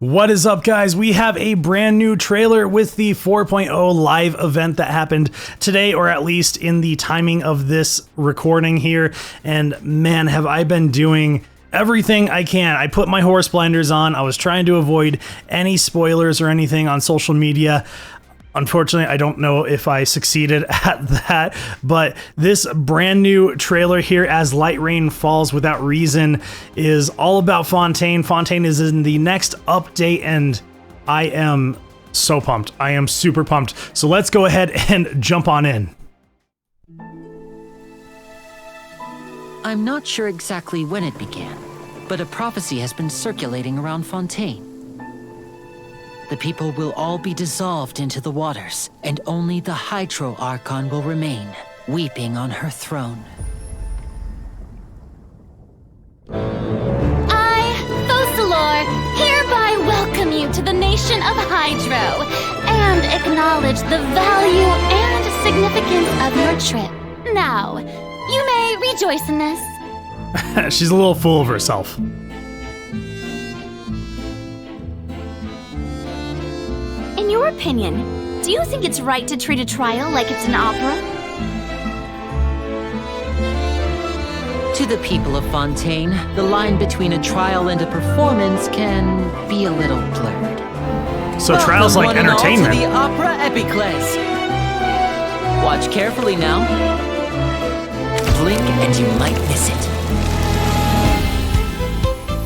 What is up, guys? We have a brand new trailer with the 4.0 live event that happened today, or at least in the timing of this recording here. And man, have I been doing everything I can. I put my horse blinders on. I was trying to avoid any spoilers or anything on social media. Unfortunately, I don't know if I succeeded at that, but this brand new trailer here, As Light Rain Falls Without Reason, is all about Fontaine. Fontaine is in the next update, and I am so pumped. I am super pumped. So let's go ahead and jump on in. I'm not sure exactly when it began, but a prophecy has been circulating around Fontaine. The people will all be dissolved into the waters, and only the Hydro Archon will remain, weeping on her throne. I, Fosalor, hereby welcome you to the nation of Hydro, and acknowledge the value and significance of your trip. Now, you may rejoice in this. She's a little full of herself. In your opinion, do you think it's right to treat a trial like it's an opera? To the people of Fontaine, the line between a trial and a performance can be a little blurred. So trials like entertainment. To the opera epiclese. Watch carefully now. Blink and you might miss it.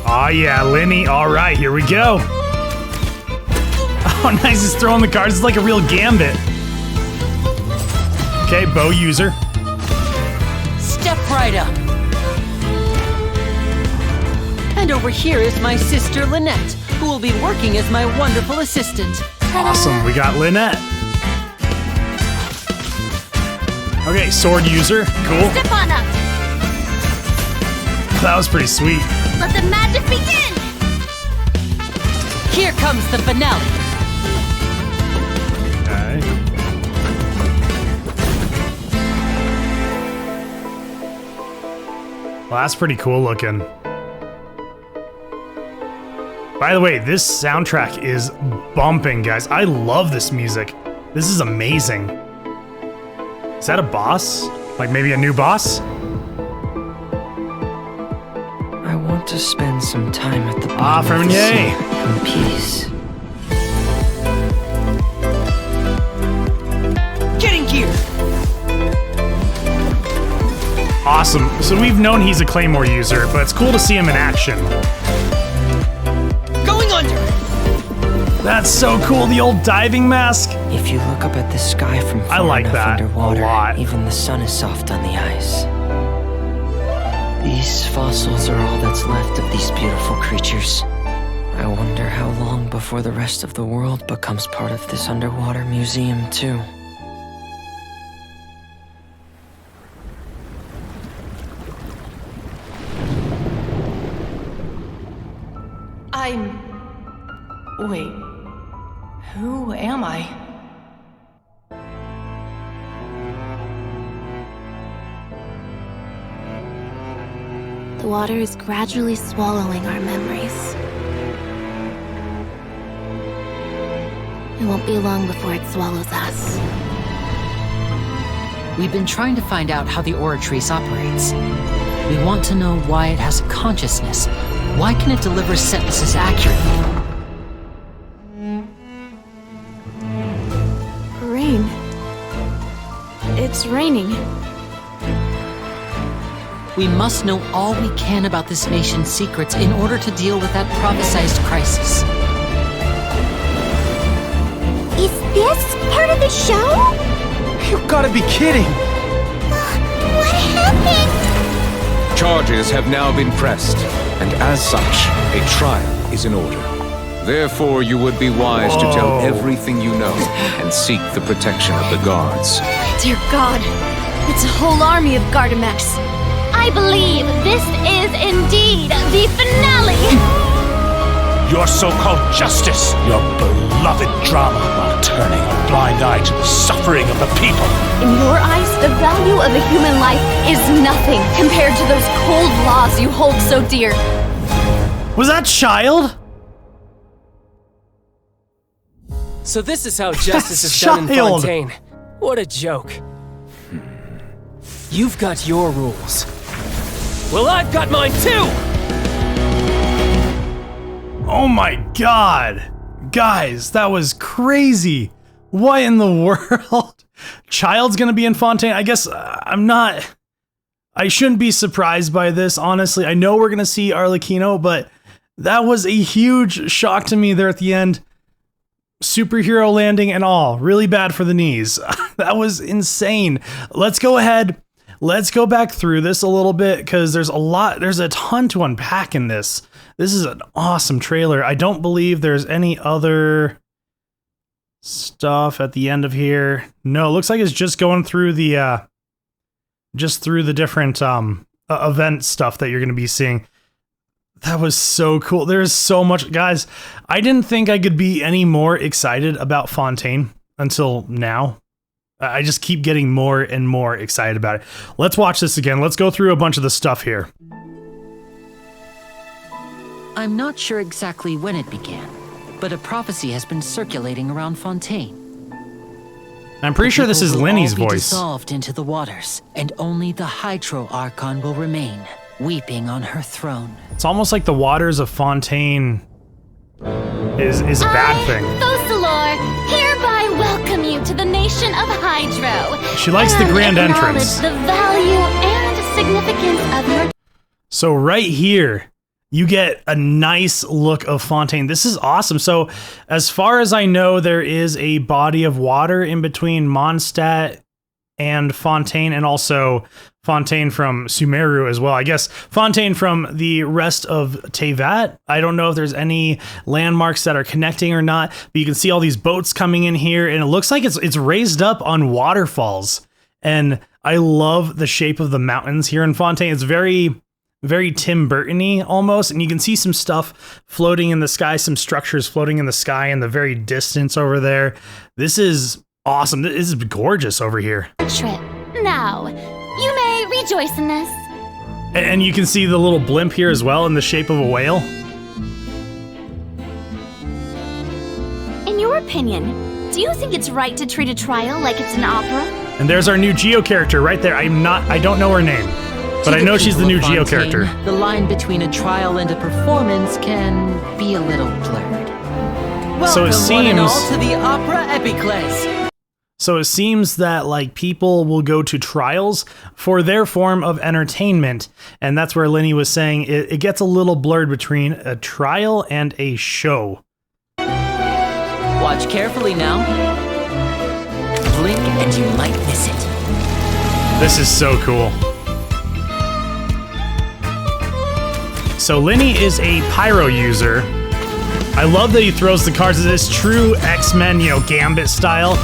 Oh yeah, Linny. All right, here we go. Oh, nice, he's throwing the cards. It's like a real gambit. Okay, bow user. Step right up. And over here is my sister Lynette, who will be working as my wonderful assistant. Awesome, we got Lynette. Okay, sword user. Cool. Step on up. That was pretty sweet. Let the magic begin. Here comes the finale. Okay. Well, that's pretty cool looking. By the way, this soundtrack is bumping, guys. I love this music. This is amazing. Is that a boss? Like maybe a new boss? I want to spend some time at the bottom of the Fremier. sea in peace. Getting gear. Awesome. So we've known he's a Claymore user, but it's cool to see him in action. Going under. That's so cool, the old diving mask. If you look up at the sky from far I like enough that underwater, a lot. even the sun is soft on the ice. These fossils are all that's left of these beautiful creatures. I wonder how long before the rest of the world becomes part of this underwater museum, too. Wait. Who am I? The water is gradually swallowing our memories. It won't be long before it swallows us. We've been trying to find out how the Oratrice operates. We want to know why it has a consciousness. Why can it deliver sentences accurately? Rain. It's raining. We must know all we can about this nation's secrets in order to deal with that prophesized crisis. Is this part of the show? You gotta be kidding! What happened? Charges have now been pressed, and as such, a trial is in order. Therefore, you would be wise to tell everything you know and seek the protection of the guards. Dear God, it's a whole army of Gardamex. I believe this is indeed the finale! Your so-called justice, your beloved drama, while turning a blind eye to the suffering of the people. In your eyes, the value of a human life is nothing compared to those cold laws you hold so dear. Was that Childe? So this is how justice is done in Childe. Fontaine. What a joke. You've got your rules. Well, I've got mine too! Oh my god. Guys, that was crazy. What in the world? Childe's gonna be in Fontaine? I guess I shouldn't be surprised by this, honestly. I know we're gonna see Arlecchino, but that was a huge shock to me there at the end. Superhero landing and all. Really bad for the knees. That was insane. Let's go ahead. Let's go back through this a little bit because there's a ton to unpack in this. This is an awesome trailer. I don't believe there's any other stuff at the end of here. No, it looks like it's just going through the different event stuff that you're going to be seeing. That was so cool. There's so much, guys. I didn't think I could be any more excited about Fontaine until now. I just keep getting more and more excited about it. Let's watch this again. Let's go through a bunch of the stuff here. I'm not sure exactly when it began, but a prophecy has been circulating around Fontaine. I'm pretty sure this is Lenny's voice. Dissolved into the waters, and only the Hydro Archon will remain, weeping on her throne. It's almost like the waters of Fontaine is a bad thing. Focalor, hereby welcome you to the nation of Hydro. She likes the grand entrance. The value and significance of your. So right here, you get a nice look of Fontaine. This is awesome. So as far as I know, there is a body of water in between Mondstadt and Fontaine, and also Fontaine from Sumeru as well. I guess Fontaine from the rest of Teyvat. I don't know if there's any landmarks that are connecting or not, but you can see all these boats coming in here, and it looks like it's raised up on waterfalls. And I love the shape of the mountains here in Fontaine. It's very Tim Burton-y almost, and you can see some stuff floating in the sky, some structures floating in the sky in the very distance over there. This is awesome. This is gorgeous over here. Trip. Now, you may rejoice in this. And you can see the little blimp here as well in the shape of a whale. In your opinion, do you think it's right to treat a trial like it's an opera? And there's our new Geo character right there. I don't know her name, but I know she's the new Geo character. The line between a trial and a performance can be a little blurred. So it seems, one and all to the opera epiclese. So it seems that like people will go to trials for their form of entertainment, and that's where Lenny was saying it gets a little blurred between a trial and a show. Watch carefully now. Blink and you might miss it. This is so cool. So Lenny is a pyro user. I love that he throws the cards. This true X-Men, Gambit style.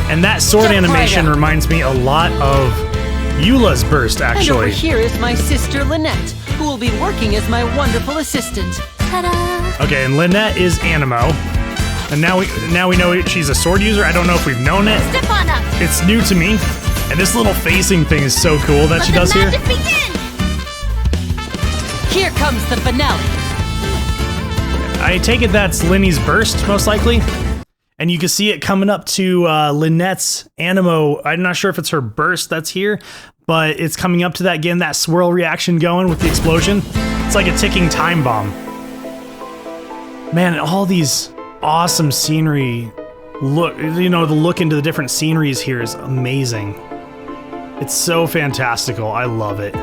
And that sword animation reminds me a lot of Eula's burst, actually. And over here is my sister Lynette, who will be working as my wonderful assistant. Ta-da! Okay, and Lynette is Animo. And now we know she's a sword user. I don't know if we've known it. Step on up! It's new to me. And this little facing thing is so cool that she does here. Let the magic begin! Here comes the finale. I take it that's Lenny's burst, most likely. And you can see it coming up to Lynette's Animo. I'm not sure if it's her burst that's here, but it's coming up to that, getting that swirl reaction going with the explosion. It's like a ticking time bomb. Man, all these awesome scenery. Look, the look into the different sceneries here is amazing. It's so fantastical. I love it.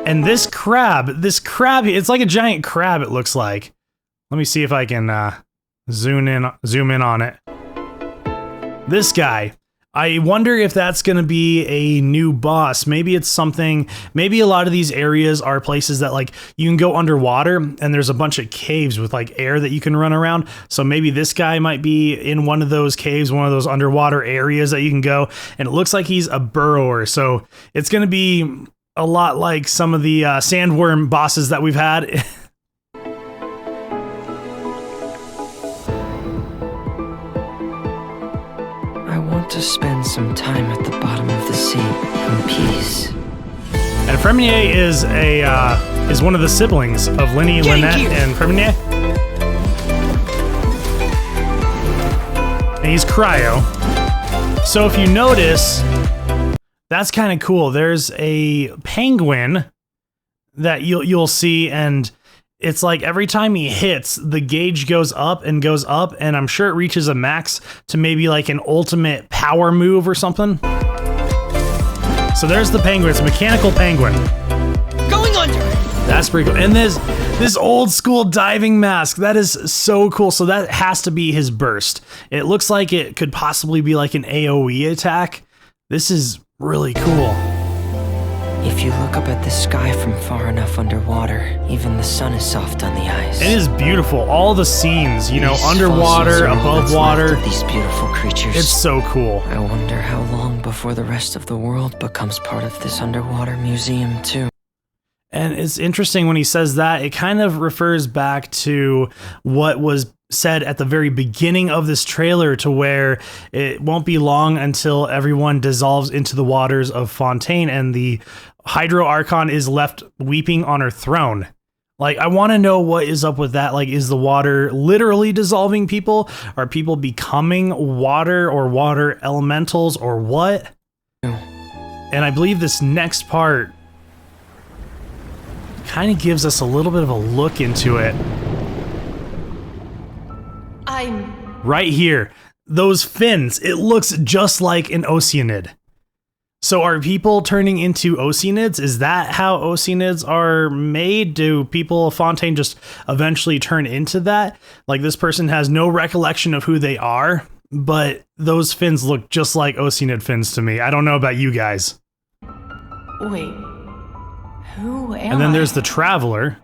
And this crab, it's like a giant crab, it looks like. Let me see if I can zoom in on it. This guy, I wonder if that's going to be a new boss. Maybe it's something, maybe a lot of these areas are places that like you can go underwater and there's a bunch of caves with like air that you can run around. So maybe this guy might be in one of those caves, one of those underwater areas that you can go. And it looks like he's a burrower. So it's going to be a lot like some of the sandworm bosses that we've had. To spend some time at the bottom of the sea in peace. And Fremier is one of the siblings of Lenny, Lynette, and Fremier. and he's cryo. So if you notice, that's kind of cool. There's a penguin that you'll see, and it's like every time he hits, the gauge goes up, and I'm sure it reaches a max to maybe like an ultimate power move or something. So there's the penguin. It's a mechanical penguin. Going under! That's pretty cool. And this old school diving mask, that is so cool. So that has to be his burst. It looks like it could possibly be like an AoE attack. This is really cool. If you look up at the sky from far enough underwater, even the sun is soft on the eyes. It is beautiful. All the scenes, you know, These underwater, fossils are all above that's water. left of these beautiful creatures. It's so cool. I wonder how long before the rest of the world becomes part of this underwater museum too. And it's interesting when he says that, it kind of refers back to what was said at the very beginning of this trailer, to where it won't be long until everyone dissolves into the waters of Fontaine and the Hydro Archon is left weeping on her throne. Like, I want to know what is up with that. Like, is the water literally dissolving people? Are people becoming water or water elementals or what? And I believe this next part kind of gives us a little bit of a look into it. Right here, those fins, it looks just like an Oceanid. So are people turning into Oceanids? Is that how Oceanids are made? Do people of Fontaine just eventually turn into that? Like, this person has no recollection of who they are, but those fins look just like Oceanid fins to me. I don't know about you guys. Wait, who am I? And then there's the Traveler.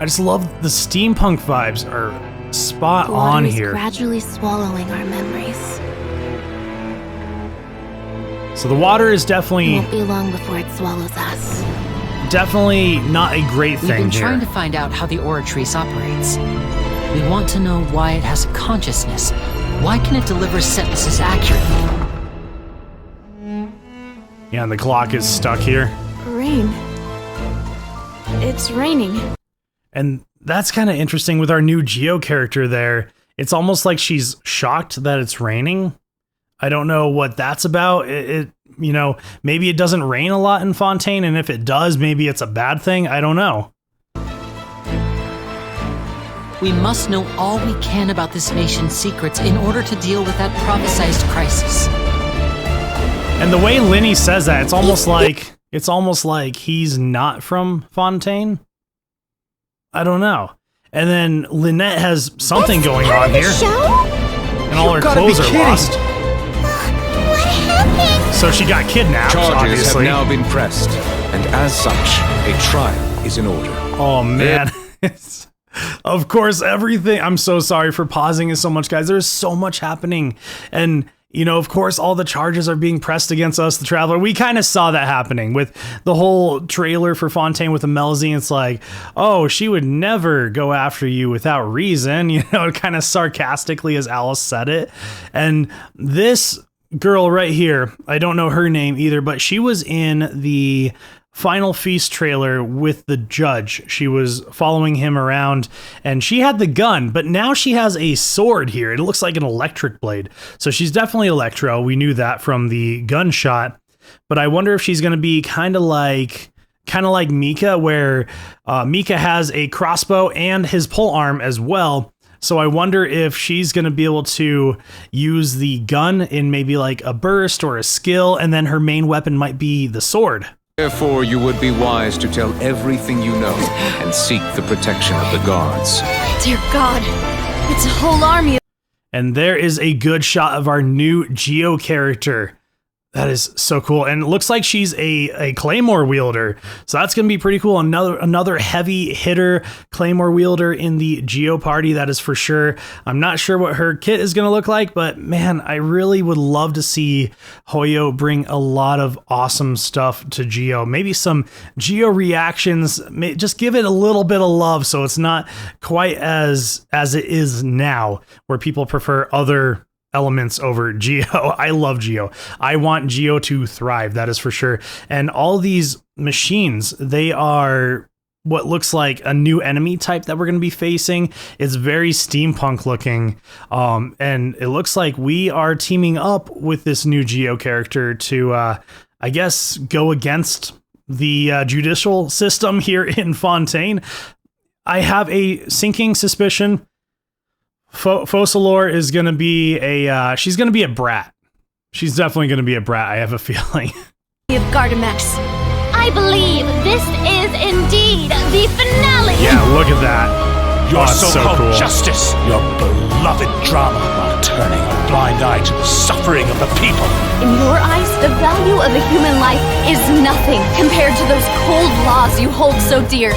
I just love the steampunk vibes are spot on here. Gradually swallowing our memories. So the water is It definitely won't be long before it swallows us. definitely not a great We've thing been here. trying to find out how the Oratrice operates. We want to know why it has a consciousness. Why can it deliver sentences accurately? Yeah, and the clock is stuck here. Rain. It's raining. And that's kind of interesting with our new Geo character there. It's almost like she's shocked that it's raining. I don't know what that's about. It you know, maybe it doesn't rain a lot in Fontaine, and if it does, maybe it's a bad thing. I don't know. We must know all we can about this nation's secrets in order to deal with that prophesized crisis. And the way Linny says that, it's almost like he's not from Fontaine. I don't know. And then Lynette has something going on here. And all her clothes are lost. What happened? So she got kidnapped, Charges obviously. have now been pressed, and as such, a trial is in order. Oh man. Of course, everything. I'm so sorry for pausing it so much, guys. There's so much happening. And you know, of course, all the charges are being pressed against us, the Traveler. We kind of saw that happening with the whole trailer for Fontaine with the Melzy. It's like, oh, she would never go after you without reason, you know, kind of sarcastically as Alice said it. And this girl right here, I don't know her name either, but she was in the Final Feast trailer with the judge. She was following him around and she had the gun, but now she has a sword here. It looks like an electric blade. So she's definitely Electro. We knew that from the gunshot, but I wonder if she's going to be kind of like Mika, where Mika has a crossbow and his pole arm as well. So I wonder if she's going to be able to use the gun in maybe like a burst or a skill, and then her main weapon might be the sword. Therefore, you would be wise to tell everything you know and seek the protection of the guards. Dear God, it's a whole army of... And there is a good shot of our new Geo character. That is so cool. And it looks like she's a Claymore wielder. So that's going to be pretty cool. Another heavy hitter Claymore wielder in the Geo party, that is for sure. I'm not sure what her kit is going to look like, but man, I really would love to see Hoyo bring a lot of awesome stuff to Geo. Maybe some Geo reactions, just give it a little bit of love so it's not quite as it is now, where people prefer other elements over Geo. I love Geo. I want Geo to thrive, that is for sure. And all these machines, they are what looks like a new enemy type that we're going to be facing. It's very steampunk looking, and it looks like we are teaming up with this new Geo character to, I guess, go against the judicial system here in Fontaine. I have a sinking suspicion Focalors is going to be she's going to be a brat. She's definitely going to be a brat, I have a feeling. Of Gardamex. I believe this is indeed the finale. Yeah, look at that. Your so so-called cool. justice, your beloved drama, while turning a blind eye to the suffering of the people. In your eyes, the value of a human life is nothing compared to those cold laws you hold so dear.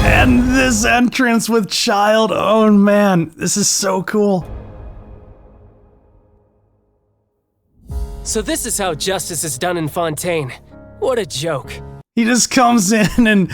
And this entrance with Childe, oh man, this is so cool. So this is how justice is done in Fontaine. What a joke. He just comes in and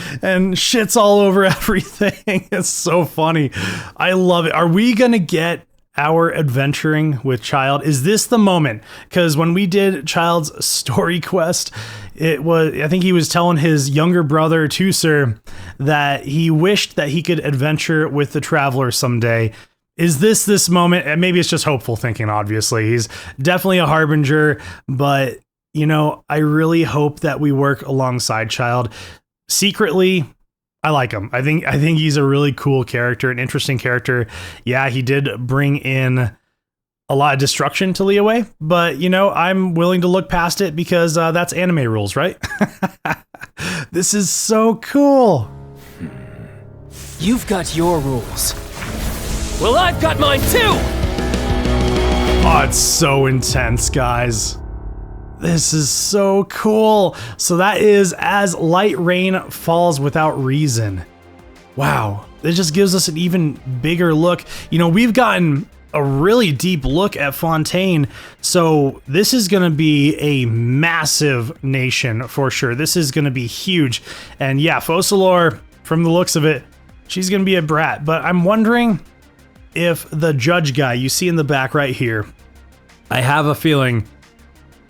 shits all over everything. It's so funny. I love it. Are we gonna get our adventuring with Childe? Is this the moment? Because when we did Childe's story quest, I think he was telling his younger brother, Tusser, that he wished that he could adventure with the Traveler someday. Is this moment? And maybe it's just hopeful thinking, obviously. He's definitely a harbinger, but you know, I really hope that we work alongside Childe. Secretly, I like him. I think he's a really cool character, an interesting character. Yeah, he did bring in a lot of destruction to Liyue, but you know, I'm willing to look past it because that's anime rules, right? This is so cool. You've got your rules. Well, I've got mine too! Oh, it's so intense, guys. This is so cool. So that is As Light Rain Falls Without Reason. Wow, it just gives us an even bigger look. You know, we've gotten a really deep look at Fontaine, so this is gonna be a massive nation for sure. This is gonna be huge. And yeah, Focalors, from the looks of it, she's gonna be a brat, but I'm wondering if the judge guy you see in the back right here, I have a feeling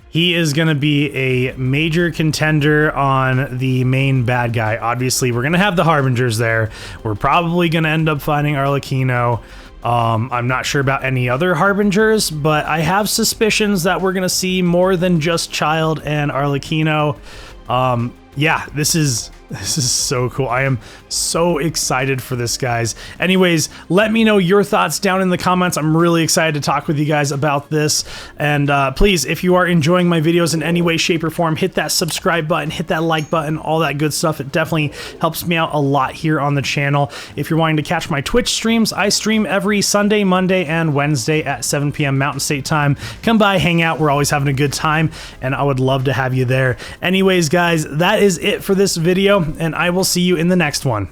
he is going to be a major contender on the main bad guy. Obviously, we're going to have the Harbingers there. We're probably going to end up finding Arlecchino. I'm not sure about any other Harbingers, but I have suspicions that we're going to see more than just Childe and Arlecchino. Yeah, this is so cool. I am so excited for this, guys. Anyways, let me know your thoughts down in the comments. I'm really excited to talk with you guys about this. And please, if you are enjoying my videos in any way, shape, or form, hit that subscribe button, hit that like button, all that good stuff. It definitely helps me out a lot here on the channel. If you're wanting to catch my Twitch streams, I stream every Sunday, Monday, and Wednesday at 7 p.m. Mountain State Time. Come by, hang out. We're always having a good time, and I would love to have you there. Anyways, guys, that is it for this video, and I will see you in the next one.